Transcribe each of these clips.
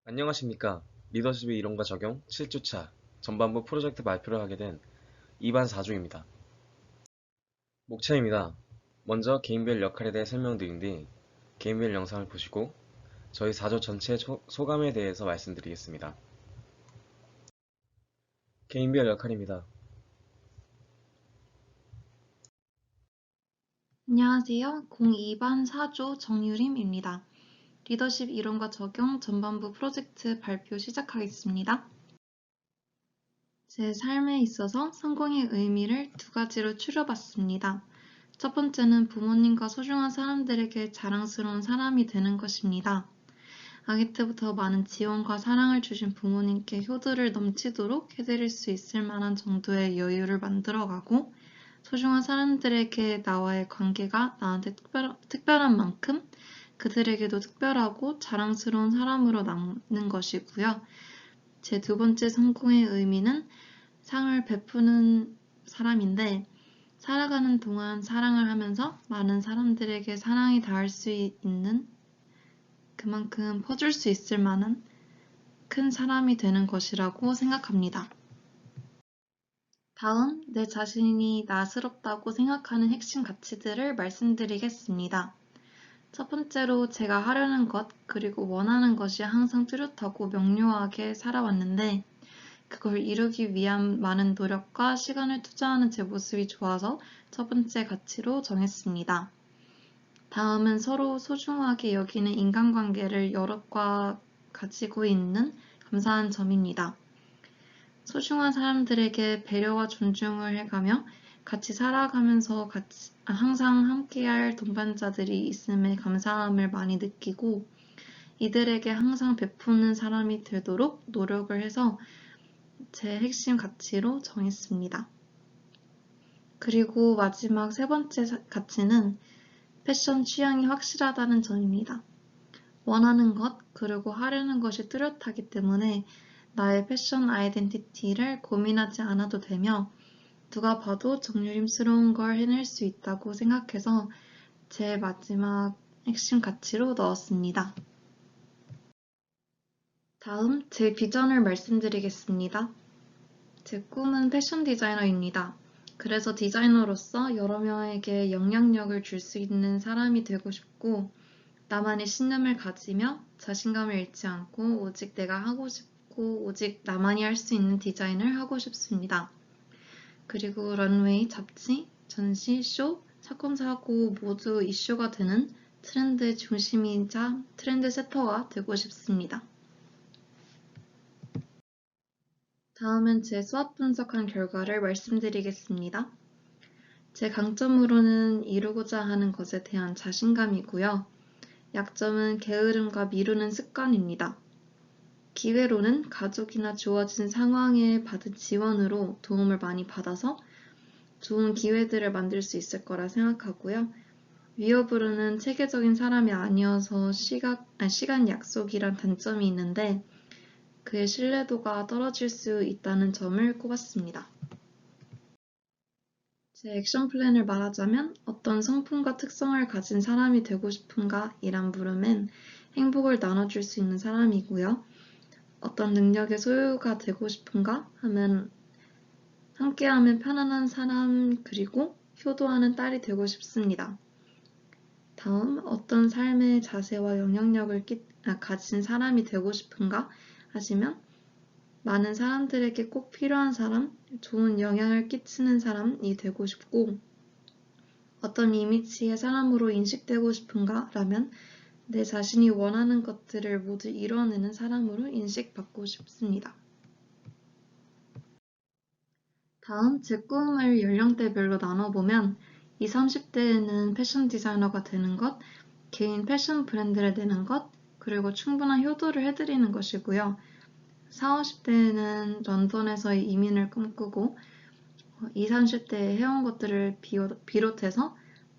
안녕하십니까. 리더십의 이론과 적용 7주차 전반부 프로젝트 발표를 하게 된 2반 4주입니다. 목차입니다. 먼저 개인별 역할에 대해 설명드린 뒤 개인별 영상을 보시고 저희 4조 전체 소감에 대해서 말씀드리겠습니다. 개인별 역할입니다. 안녕하세요. 02반 4조 정유림입니다. 리더십 이론과 적용 전반부 프로젝트 발표 시작하겠습니다. 제 삶에 있어서 성공의 의미를 두 가지로 추려봤습니다. 첫 번째는 부모님과 소중한 사람들에게 자랑스러운 사람이 되는 것입니다. 아기 때부터 많은 지원과 사랑을 주신 부모님께 효도를 넘치도록 해드릴 수 있을 만한 정도의 여유를 만들어가고 소중한 사람들에게 나와의 관계가 나한테 특별한 만큼 그들에게도 특별하고 자랑스러운 사람으로 남는 것이고요. 제 두 번째 성공의 의미는 상을 베푸는 사람인데 살아가는 동안 사랑을 하면서 많은 사람들에게 사랑이 닿을 수 있는 그만큼 퍼줄 수 있을 만한 큰 사람이 되는 것이라고 생각합니다. 다음, 내 자신이 나스럽다고 생각하는 핵심 가치들을 말씀드리겠습니다. 첫 번째로 제가 하려는 것, 그리고 원하는 것이 항상 뚜렷하고 명료하게 살아왔는데 그걸 이루기 위한 많은 노력과 시간을 투자하는 제 모습이 좋아서 첫 번째 가치로 정했습니다. 다음은 서로 소중하게 여기는 인간관계를 여럿과 가지고 있는 감사한 점입니다. 소중한 사람들에게 배려와 존중을 해가며 같이 살아가면서 항상 함께할 동반자들이 있음에 감사함을 많이 느끼고 이들에게 항상 베푸는 사람이 되도록 노력을 해서 제 핵심 가치로 정했습니다. 그리고 마지막 세 번째 가치는 패션 취향이 확실하다는 점입니다. 원하는 것, 그리고 하려는 것이 뚜렷하기 때문에 나의 패션 아이덴티티를 고민하지 않아도 되며 누가 봐도 정유림스러운 걸 해낼 수 있다고 생각해서 제 마지막 핵심 가치로 넣었습니다. 다음, 제 비전을 말씀드리겠습니다. 제 꿈은 패션 디자이너입니다. 그래서 디자이너로서 여러 명에게 영향력을 줄 수 있는 사람이 되고 싶고 나만의 신념을 가지며 자신감을 잃지 않고 오직 내가 하고 싶고 오직 나만이 할 수 있는 디자인을 하고 싶습니다. 그리고 런웨이, 잡지, 전시, 쇼, 사건, 사고 모두 이슈가 되는 트렌드의 중심이자 트렌드 세터가 되고 싶습니다. 다음은 제 수학 분석한 결과를 말씀드리겠습니다. 제 강점으로는 이루고자 하는 것에 대한 자신감이고요. 약점은 게으름과 미루는 습관입니다. 기회로는 가족이나 주어진 상황에 받은 지원으로 도움을 많이 받아서 좋은 기회들을 만들 수 있을 거라 생각하고요. 위협으로는 체계적인 사람이 아니어서 시간 약속이란 단점이 있는데 그의 신뢰도가 떨어질 수 있다는 점을 꼽았습니다. 제 액션 플랜을 말하자면 어떤 성품과 특성을 가진 사람이 되고 싶은가? 이란 물음엔 행복을 나눠줄 수 있는 사람이고요. 어떤 능력의 소유가 되고 싶은가? 하면 함께하면 편안한 사람 그리고 효도하는 딸이 되고 싶습니다. 다음, 어떤 삶의 자세와 영향력을 가진 사람이 되고 싶은가? 하시면 많은 사람들에게 꼭 필요한 사람, 좋은 영향을 끼치는 사람이 되고 싶고 어떤 이미지의 사람으로 인식되고 싶은가? 라면 내 자신이 원하는 것들을 모두 이뤄내는 사람으로 인식받고 싶습니다. 다음, 제 꿈을 연령대별로 나눠보면 20, 30대에는 패션 디자이너가 되는 것, 개인 패션 브랜드를 내는 것, 그리고 충분한 효도를 해드리는 것이고요. 40, 50대에는 런던에서의 이민을 꿈꾸고 20, 30대에 해온 것들을 비롯해서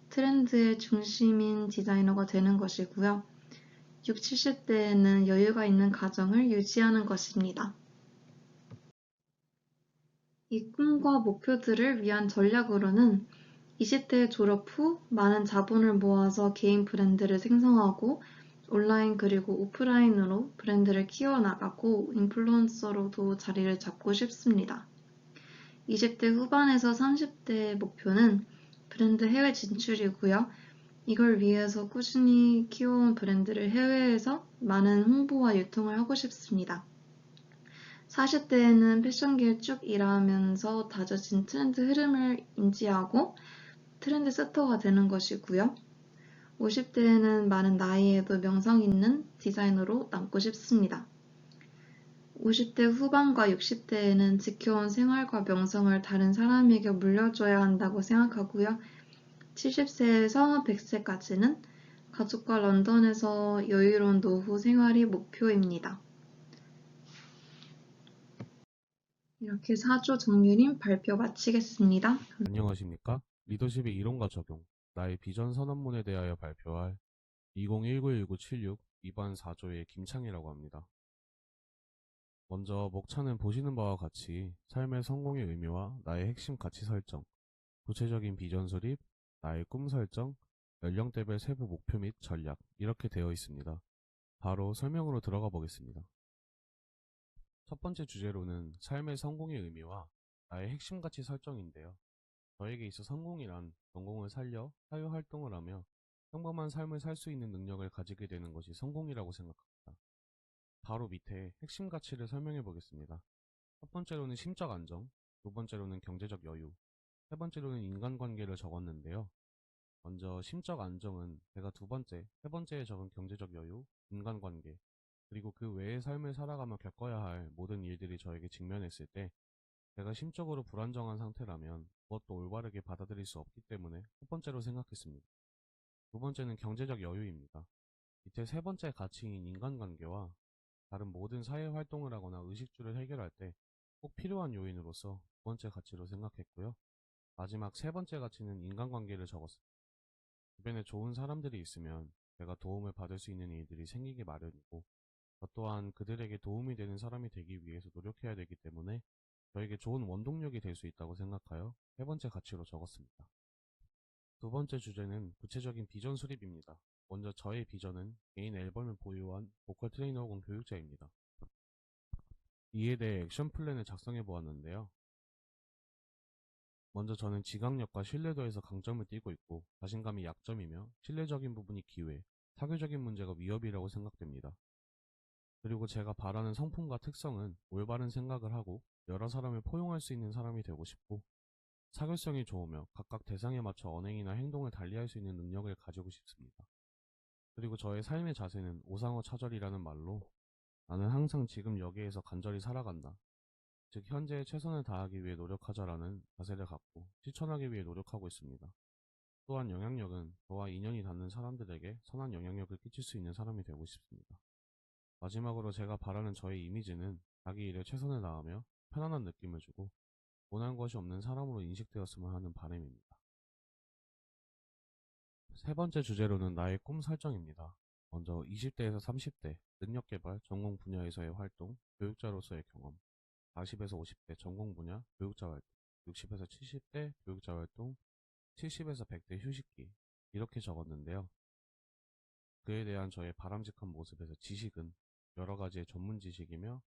트렌드의 중심인 디자이너가 되는 것이고요. 60, 70대에는 여유가 있는 가정을 유지하는 것입니다. 이 꿈과 목표들을 위한 전략으로는 20대 졸업 후 많은 자본을 모아서 개인 브랜드를 생성하고 온라인 그리고 오프라인으로 브랜드를 키워나가고 인플루언서로도 자리를 잡고 싶습니다. 20대 후반에서 30대의 목표는 브랜드 해외 진출이고요. 이걸 위해서 꾸준히 키워온 브랜드를 해외에서 많은 홍보와 유통을 하고 싶습니다. 40대에는 패션계에 쭉 일하면서 다져진 트렌드 흐름을 인지하고 트렌드 세터가 되는 것이고요. 50대에는 많은 나이에도 명성 있는 디자이너로 남고 싶습니다. 50대 후반과 60대에는 지켜온 생활과 명성을 다른 사람에게 물려줘야 한다고 생각하고요. 70세에서 100세까지는 가족과 런던에서 여유로운 노후 생활이 목표입니다. 이렇게 4조 정유림 발표 마치겠습니다. 안녕하십니까? 리더십의 이론과 적용, 나의 비전 선언문에 대하여 발표할 2019-1976 2반 4조의 김창희라고 합니다. 먼저 목차는 보시는 바와 같이 삶의 성공의 의미와 나의 핵심 가치 설정, 구체적인 비전 수립, 나의 꿈 설정, 연령대별 세부 목표 및 전략 이렇게 되어 있습니다. 바로 설명으로 들어가 보겠습니다. 첫 번째 주제로는 삶의 성공의 의미와 나의 핵심 가치 설정인데요. 저에게 있어 성공이란 전공을 살려 사회활동을 하며 평범한 삶을 살 수 있는 능력을 가지게 되는 것이 성공이라고 생각합니다. 바로 밑에 핵심 가치를 설명해 보겠습니다. 첫 번째로는 심적 안정, 두 번째로는 경제적 여유, 세 번째로는 인간관계를 적었는데요. 먼저 심적 안정은 제가 두 번째, 세 번째에 적은 경제적 여유, 인간관계, 그리고 그 외의 삶을 살아가며 겪어야 할 모든 일들이 저에게 직면했을 때 제가 심적으로 불안정한 상태라면 그것도 올바르게 받아들일 수 없기 때문에 첫 번째로 생각했습니다. 두 번째는 경제적 여유입니다. 밑에 세 번째 가치인 인간관계와 다른 모든 사회 활동을 하거나 의식주를 해결할 때 꼭 필요한 요인으로서 두 번째 가치로 생각했고요. 마지막 세 번째 가치는 인간관계를 적었습니다. 주변에 좋은 사람들이 있으면 제가 도움을 받을 수 있는 일들이 생기기 마련이고 저 또한 그들에게 도움이 되는 사람이 되기 위해서 노력해야 되기 때문에 저에게 좋은 원동력이 될 수 있다고 생각하여 세 번째 가치로 적었습니다. 두 번째 주제는 구체적인 비전 수립입니다. 먼저 저의 비전은 개인 앨범을 보유한 보컬 트레이너 혹은 교육자입니다. 이에 대해 액션 플랜을 작성해 보았는데요. 먼저 저는 지각력과 신뢰도에서 강점을 띠고 있고 자신감이 약점이며 신뢰적인 부분이 기회, 사교적인 문제가 위협이라고 생각됩니다. 그리고 제가 바라는 성품과 특성은 올바른 생각을 하고 여러 사람을 포용할 수 있는 사람이 되고 싶고 사교성이 좋으며 각각 대상에 맞춰 언행이나 행동을 달리할 수 있는 능력을 가지고 싶습니다. 그리고 저의 삶의 자세는 오상어 차절이라는 말로 나는 항상 지금 여기에서 간절히 살아간다. 즉 현재의 최선을 다하기 위해 노력하자라는 자세를 갖고 실천하기 위해 노력하고 있습니다. 또한 영향력은 저와 인연이 닿는 사람들에게 선한 영향력을 끼칠 수 있는 사람이 되고 싶습니다. 마지막으로 제가 바라는 저의 이미지는 자기 일에 최선을 다하며 편안한 느낌을 주고 원한 것이 없는 사람으로 인식되었으면 하는 바람입니다. 세 번째 주제로는 나의 꿈 설정입니다. 먼저 20대에서 30대 능력개발 전공 분야에서의 활동, 교육자로서의 경험, 40에서 50대 전공 분야 교육자 활동, 60에서 70대 교육자 활동, 70에서 100대 휴식기 이렇게 적었는데요. 그에 대한 저의 바람직한 모습에서 지식은 여러 가지의 전문 지식이며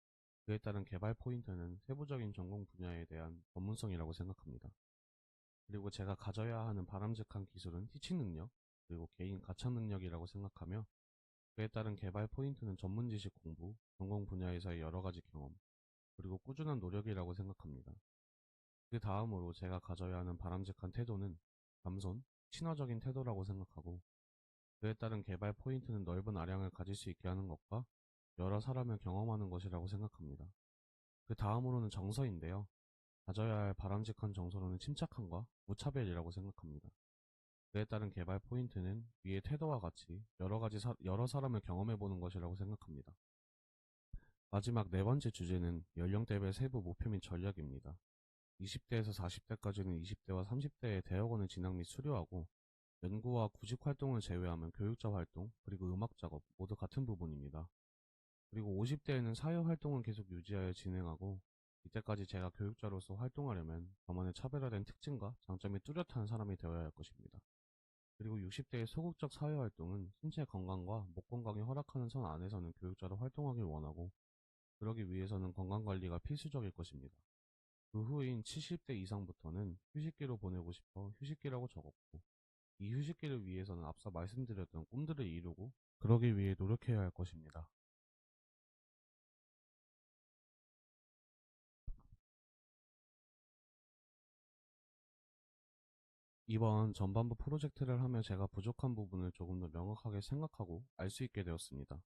그에 따른 개발 포인트는 세부적인 전공 분야에 대한 전문성이라고 생각합니다. 그리고 제가 가져야 하는 바람직한 기술은 티칭 능력, 그리고 개인 가창 능력이라고 생각하며 그에 따른 개발 포인트는 전문 지식 공부, 전공 분야에서의 여러 가지 경험, 그리고 꾸준한 노력이라고 생각합니다. 그 다음으로 제가 가져야 하는 바람직한 태도는 겸손, 친화적인 태도라고 생각하고 그에 따른 개발 포인트는 넓은 아량을 가질 수 있게 하는 것과 여러 사람을 경험하는 것이라고 생각합니다. 그 다음으로는 정서인데요. 가져야 할 바람직한 정서로는 침착함과 무차별이라고 생각합니다. 그에 따른 개발 포인트는 위의 태도와 같이 여러 사람을 경험해보는 것이라고 생각합니다. 마지막 네 번째 주제는 연령대별 세부 목표 및 전략입니다. 20대에서 40대까지는 20대와 30대의 대학원을 진학 및 수료하고 연구와 구직 활동을 제외하면 교육자 활동, 그리고 음악 작업 모두 같은 부분입니다. 그리고 50대에는 사회 활동을 계속 유지하여 진행하고 이때까지 제가 교육자로서 활동하려면 저만의 차별화된 특징과 장점이 뚜렷한 사람이 되어야 할 것입니다. 그리고 60대의 소극적 사회활동은 신체 건강과 목 건강이 허락하는 선 안에서는 교육자로 활동하길 원하고, 그러기 위해서는 건강관리가 필수적일 것입니다. 그 후인 70대 이상부터는 휴식기로 보내고 싶어 휴식기라고 적었고, 이 휴식기를 위해서는 앞서 말씀드렸던 꿈들을 이루고, 그러기 위해 노력해야 할 것입니다. 이번 전반부 프로젝트를 하며 제가 부족한 부분을 조금 더 명확하게 생각하고 알 수 있게 되었습니다.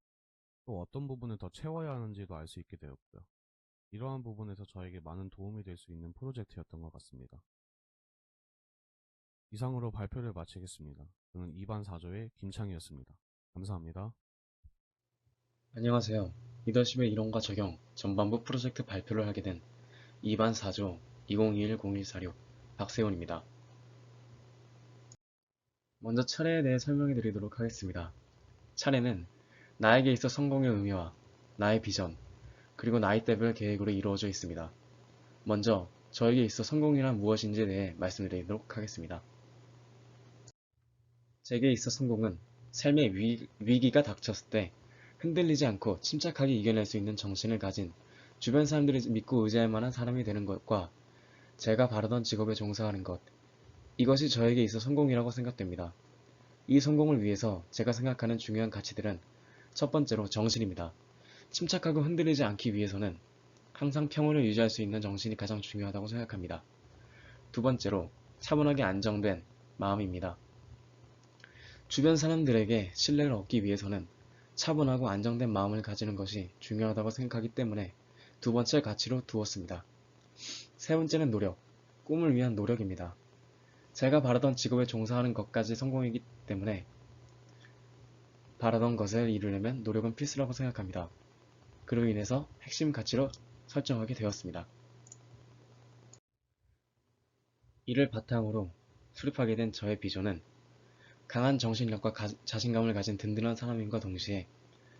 또 어떤 부분을 더 채워야 하는지도 알 수 있게 되었고요. 이러한 부분에서 저에게 많은 도움이 될 수 있는 프로젝트였던 것 같습니다. 이상으로 발표를 마치겠습니다. 저는 2반 4조의 김창희였습니다. 감사합니다. 안녕하세요. 리더십의 이론과 적용 전반부 프로젝트 발표를 하게 된 2반 4조 2021-0146 박세훈입니다. 먼저 차례에 대해 설명해 드리도록 하겠습니다. 차례는 나에게 있어 성공의 의미와 나의 비전, 그리고 나이대별 계획으로 이루어져 있습니다. 먼저 저에게 있어 성공이란 무엇인지에 대해 말씀드리도록 하겠습니다. 제게 있어 성공은 삶의 위기가 닥쳤을 때 흔들리지 않고 침착하게 이겨낼 수 있는 정신을 가진 주변 사람들이 믿고 의지할 만한 사람이 되는 것과 제가 바라던 직업에 종사하는 것, 이것이 저에게 있어 성공이라고 생각됩니다. 이 성공을 위해서 제가 생각하는 중요한 가치들은 첫 번째로 정신입니다. 침착하고 흔들리지 않기 위해서는 항상 평온을 유지할 수 있는 정신이 가장 중요하다고 생각합니다. 두 번째로 차분하게 안정된 마음입니다. 주변 사람들에게 신뢰를 얻기 위해서는 차분하고 안정된 마음을 가지는 것이 중요하다고 생각하기 때문에 두 번째 가치로 두었습니다. 세 번째는 노력, 꿈을 위한 노력입니다. 제가 바라던 직업에 종사하는 것까지 성공이기 때문에 바라던 것을 이루려면 노력은 필수라고 생각합니다. 그로 인해서 핵심 가치로 설정하게 되었습니다. 이를 바탕으로 수립하게 된 저의 비전은 강한 정신력과 자신감을 가진 든든한 사람임과 동시에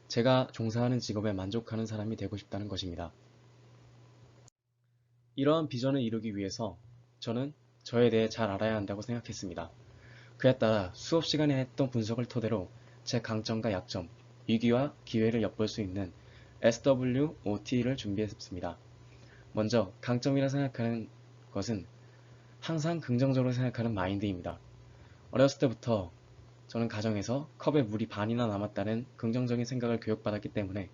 제가 종사하는 직업에 만족하는 사람이 되고 싶다는 것입니다. 이러한 비전을 이루기 위해서 저는 저에 대해 잘 알아야 한다고 생각했습니다. 그에 따라 수업 시간에 했던 분석을 토대로 제 강점과 약점, 위기와 기회를 엿볼 수 있는 SWOT를 준비했습니다. 먼저 강점이라 생각하는 것은 항상 긍정적으로 생각하는 마인드입니다. 어렸을 때부터 저는 가정에서 컵에 물이 반이나 남았다는 긍정적인 생각을 교육받았기 때문에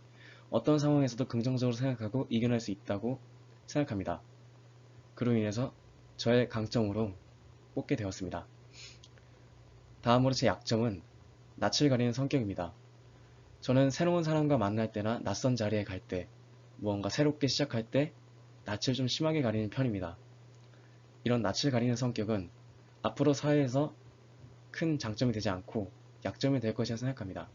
어떤 상황에서도 긍정적으로 생각하고 이겨낼 수 있다고 생각합니다. 그로 인해서 저의 강점으로 뽑게 되었습니다. 다음으로 제 약점은 낯을 가리는 성격입니다. 저는 새로운 사람과 만날 때나 낯선 자리에 갈 때, 무언가 새롭게 시작할 때 낯을 좀 심하게 가리는 편입니다. 이런 낯을 가리는 성격은 앞으로 사회에서 큰 장점이 되지 않고 약점이 될 것이라 생각합니다.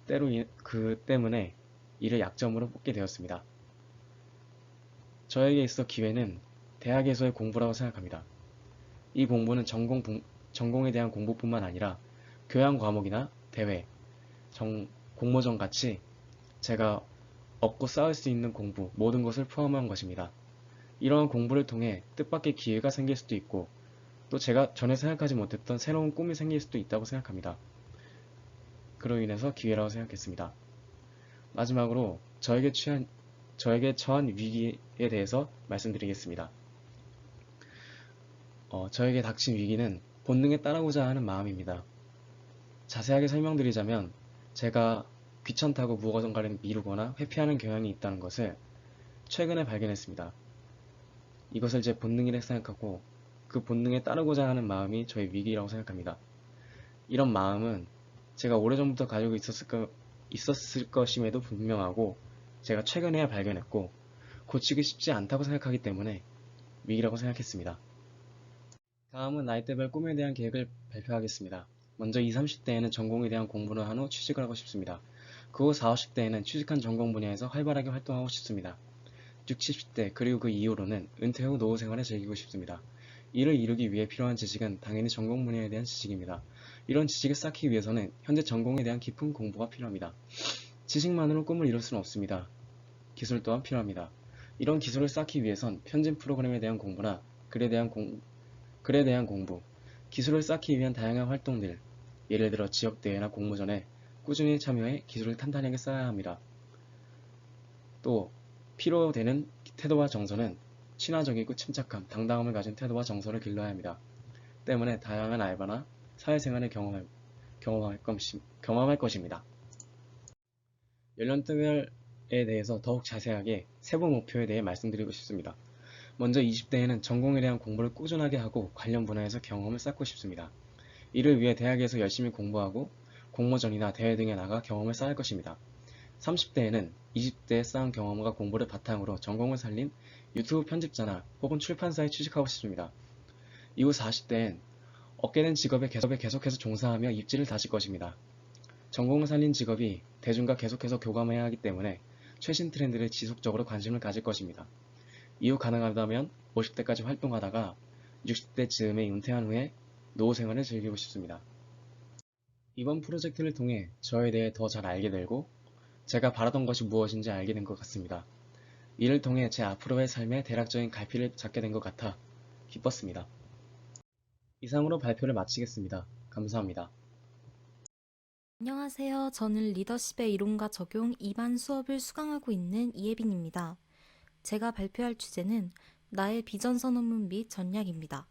때로 그 때문에 이를 약점으로 뽑게 되었습니다. 저에게 있어 기회는 대학에서의 공부라고 생각합니다. 이 공부는 전공에 대한 공부뿐만 아니라 교양 과목이나 대회, 공모전 같이 제가 얻고 쌓을 수 있는 공부, 모든 것을 포함한 것입니다. 이러한 공부를 통해 뜻밖의 기회가 생길 수도 있고 또 제가 전에 생각하지 못했던 새로운 꿈이 생길 수도 있다고 생각합니다. 그로 인해서 기회라고 생각했습니다. 마지막으로 저에게 처한 위기에 대해서 말씀드리겠습니다. 저에게 닥친 위기는 본능에 따르고자 하는 마음입니다. 자세하게 설명드리자면 제가 귀찮다고 무엇인가를 미루거나 회피하는 경향이 있다는 것을 최근에 발견했습니다. 이것을 제 본능이라 생각하고 그 본능에 따르고자 하는 마음이 저의 위기라고 생각합니다. 이런 마음은 제가 오래전부터 가지고 있었을 것임에도 분명하고 제가 최근에야 발견했고 고치기 쉽지 않다고 생각하기 때문에 위기라고 생각했습니다. 다음은 나이대별 꿈에 대한 계획을 발표하겠습니다. 먼저 20, 30대에는 전공에 대한 공부를 한 후 취직을 하고 싶습니다. 그 후 40, 50대에는 취직한 전공 분야에서 활발하게 활동하고 싶습니다. 60, 70대 그리고 그 이후로는 은퇴 후 노후 생활을 즐기고 싶습니다. 이를 이루기 위해 필요한 지식은 당연히 전공 분야에 대한 지식입니다. 이런 지식을 쌓기 위해서는 현재 전공에 대한 깊은 공부가 필요합니다. 지식만으로 꿈을 이룰 수는 없습니다. 기술 또한 필요합니다. 이런 기술을 쌓기 위해선 편집 프로그램에 대한 공부나 글에 대한 공부, 기술을 쌓기 위한 다양한 활동들, 예를 들어 지역대회나 공모전에 꾸준히 참여해 기술을 탄탄하게 쌓아야 합니다. 또 필요되는 태도와 정서는 친화적이고 침착함, 당당함을 가진 태도와 정서를 길러야 합니다. 때문에 다양한 알바나 사회생활을 경험할 것입니다. 연령대별에 대해서 더욱 자세하게 세부 목표에 대해 말씀드리고 싶습니다. 먼저 20대에는 전공에 대한 공부를 꾸준하게 하고 관련 분야에서 경험을 쌓고 싶습니다. 이를 위해 대학에서 열심히 공부하고 공모전이나 대회 등에 나가 경험을 쌓을 것입니다. 30대에는 20대에 쌓은 경험과 공부를 바탕으로 전공을 살린 유튜브 편집자나 혹은 출판사에 취직하고 싶습니다. 이후 40대엔 얻게 된 직업에 계속해서 종사하며 입지를 다질 것입니다. 전공을 살린 직업이 대중과 계속해서 교감해야 하기 때문에 최신 트렌드를 지속적으로 관심을 가질 것입니다. 이후 가능하다면 50대까지 활동하다가 60대 즈음에 은퇴한 후에 노후 생활을 즐기고 싶습니다. 이번 프로젝트를 통해 저에 대해 더 잘 알게 되고 제가 바라던 것이 무엇인지 알게 된 것 같습니다. 이를 통해 제 앞으로의 삶의 대략적인 갈피를 잡게 된 것 같아 기뻤습니다. 이상으로 발표를 마치겠습니다. 감사합니다. 안녕하세요. 저는 리더십의 이론과 적용 2반 수업을 수강하고 있는 이예빈입니다. 제가 발표할 주제는 나의 비전 선언문 및 전략입니다.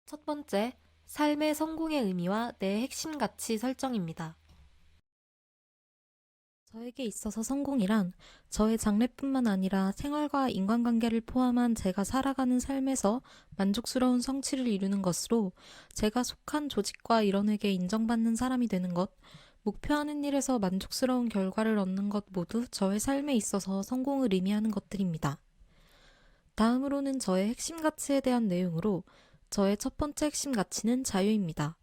첫 번째, 삶의 성공의 의미와 내 핵심 가치 설정입니다. 저에게 있어서 성공이란 저의 장래뿐만 아니라 생활과 인간관계를 포함한 제가 살아가는 삶에서 만족스러운 성취를 이루는 것으로 제가 속한 조직과 일원에게 인정받는 사람이 되는 것, 목표하는 일에서 만족스러운 결과를 얻는 것 모두 저의 삶에 있어서 성공을 의미하는 것들입니다. 다음으로는 저의 핵심 가치에 대한 내용으로 저의 첫 번째 핵심 가치는 자유입니다.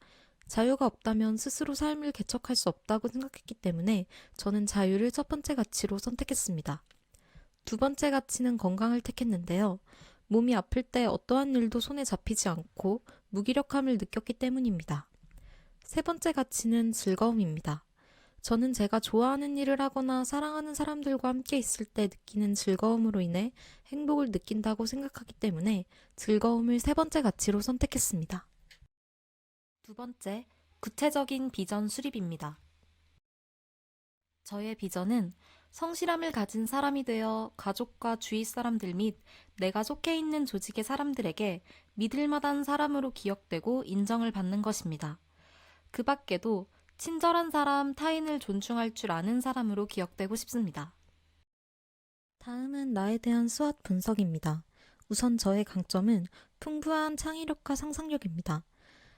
자유가 없다면 스스로 삶을 개척할 수 없다고 생각했기 때문에 저는 자유를 첫 번째 가치로 선택했습니다. 두 번째 가치는 건강을 택했는데요. 몸이 아플 때 어떠한 일도 손에 잡히지 않고 무기력함을 느꼈기 때문입니다. 세 번째 가치는 즐거움입니다. 저는 제가 좋아하는 일을 하거나 사랑하는 사람들과 함께 있을 때 느끼는 즐거움으로 인해 행복을 느낀다고 생각하기 때문에 즐거움을 세 번째 가치로 선택했습니다. 두 번째, 구체적인 비전 수립입니다. 저의 비전은 성실함을 가진 사람이 되어 가족과 주위 사람들 및 내가 속해 있는 조직의 사람들에게 믿을 만한 사람으로 기억되고 인정을 받는 것입니다. 그 밖에도 친절한 사람, 타인을 존중할 줄 아는 사람으로 기억되고 싶습니다. 다음은 나에 대한 수학 분석입니다. 우선 저의 강점은 풍부한 창의력과 상상력입니다.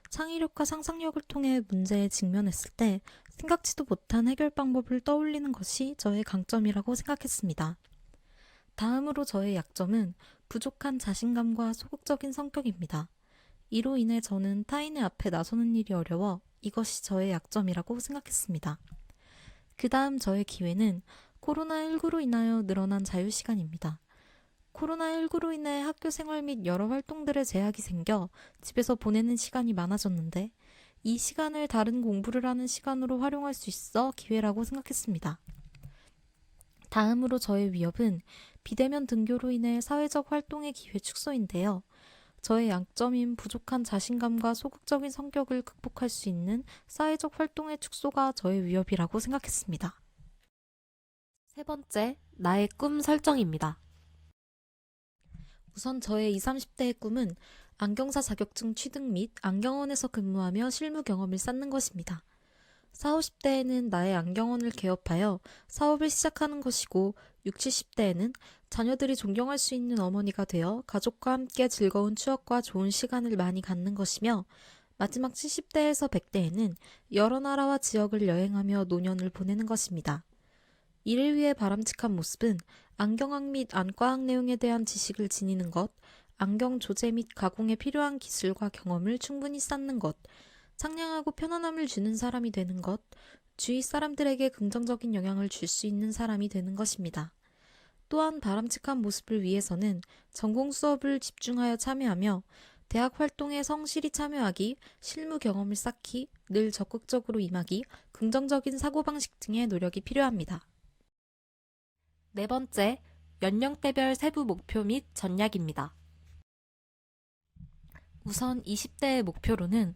창의력과 상상력을 통해 문제에 직면했을 때 생각지도 못한 해결 방법을 떠올리는 것이 저의 강점이라고 생각했습니다. 다음으로 저의 약점은 부족한 자신감과 소극적인 성격입니다. 이로 인해 저는 타인의 앞에 나서는 일이 어려워 이것이 저의 약점이라고 생각했습니다. 그 다음 저의 기회는 코로나19로 인하여 늘어난 자유시간입니다. 코로나19로 인해 학교 생활 및 여러 활동들에 제약이 생겨 집에서 보내는 시간이 많아졌는데 이 시간을 다른 공부를 하는 시간으로 활용할 수 있어 기회라고 생각했습니다. 다음으로 저의 위협은 비대면 등교로 인해 사회적 활동의 기회 축소인데요. 저의 양점인 부족한 자신감과 소극적인 성격을 극복할 수 있는 사회적 활동의 축소가 저의 위협이라고 생각했습니다. 세 번째, 나의 꿈 설정입니다. 우선 저의 20, 30대의 꿈은 안경사 자격증 취득 및 안경원에서 근무하며 실무 경험을 쌓는 것입니다. 40, 50대에는 나의 안경원을 개업하여 사업을 시작하는 것이고 60, 70대에는 자녀들이 존경할 수 있는 어머니가 되어 가족과 함께 즐거운 추억과 좋은 시간을 많이 갖는 것이며 마지막 70대에서 100대에는 여러 나라와 지역을 여행하며 노년을 보내는 것입니다. 이를 위해 바람직한 모습은 안경학 및 안과학 내용에 대한 지식을 지니는 것, 안경 조제 및 가공에 필요한 기술과 경험을 충분히 쌓는 것, 상냥하고 편안함을 주는 사람이 되는 것, 주위 사람들에게 긍정적인 영향을 줄 수 있는 사람이 되는 것입니다. 또한 바람직한 모습을 위해서는 전공 수업을 집중하여 참여하며 대학 활동에 성실히 참여하기, 실무 경험을 쌓기, 늘 적극적으로 임하기, 긍정적인 사고방식 등의 노력이 필요합니다. 네 번째, 연령대별 세부 목표 및 전략입니다. 우선 20대의 목표로는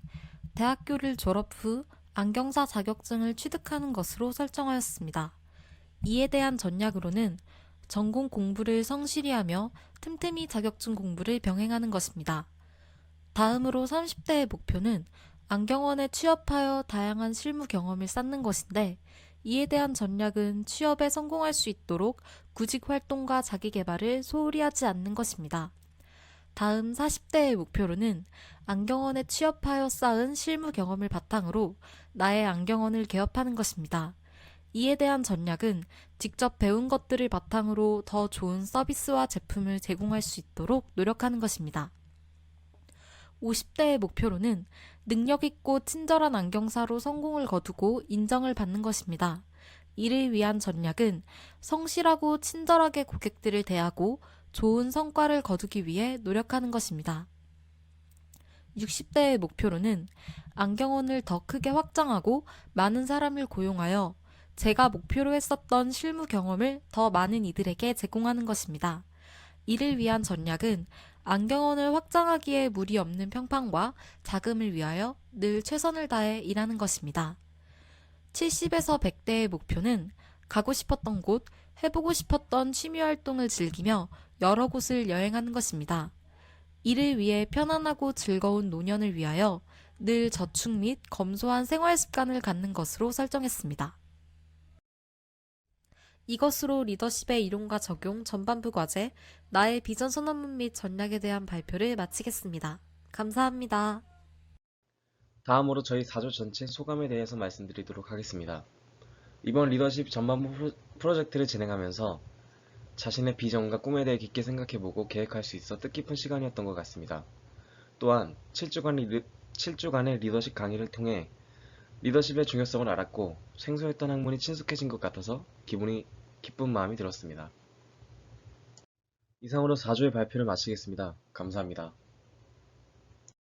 대학교를 졸업 후 안경사 자격증을 취득하는 것으로 설정하였습니다. 이에 대한 전략으로는 전공 공부를 성실히 하며 틈틈이 자격증 공부를 병행하는 것입니다. 다음으로 30대의 목표는 안경원에 취업하여 다양한 실무 경험을 쌓는 것인데, 이에 대한 전략은 취업에 성공할 수 있도록 구직 활동과 자기 개발을 소홀히 하지 않는 것입니다. 다음 40대의 목표로는 안경원에 취업하여 쌓은 실무 경험을 바탕으로 나의 안경원을 개업하는 것입니다. 이에 대한 전략은 직접 배운 것들을 바탕으로 더 좋은 서비스와 제품을 제공할 수 있도록 노력하는 것입니다. 50대의 목표로는 능력 있고 친절한 안경사로 성공을 거두고 인정을 받는 것입니다. 이를 위한 전략은 성실하고 친절하게 고객들을 대하고 좋은 성과를 거두기 위해 노력하는 것입니다. 60대의 목표로는 안경원을 더 크게 확장하고 많은 사람을 고용하여 제가 목표로 했었던 실무 경험을 더 많은 이들에게 제공하는 것입니다. 이를 위한 전략은 안경원을 확장하기에 무리 없는 평판과 자금을 위하여 늘 최선을 다해 일하는 것입니다. 70에서 100대의 목표는 가고 싶었던 곳, 해보고 싶었던 취미 활동을 즐기며 여러 곳을 여행하는 것입니다. 이를 위해 편안하고 즐거운 노년을 위하여 늘 저축 및 검소한 생활 습관을 갖는 것으로 설정했습니다. 이것으로 리더십의 이론과 적용 전반부 과제, 나의 비전 선언문 및 전략에 대한 발표를 마치겠습니다. 감사합니다. 다음으로 저희 4조 전체 소감에 대해서 말씀드리도록 하겠습니다. 이번 리더십 전반부 프로젝트를 진행하면서 자신의 비전과 꿈에 대해 깊게 생각해보고 계획할 수 있어 뜻깊은 시간이었던 것 같습니다. 또한 7주간의 리더십 강의를 통해 리더십의 중요성을 알았고 생소했던 학문이 친숙해진 것 같아서 기쁜 마음이 들었습니다. 이상으로 4조의 발표를 마치겠습니다. 감사합니다.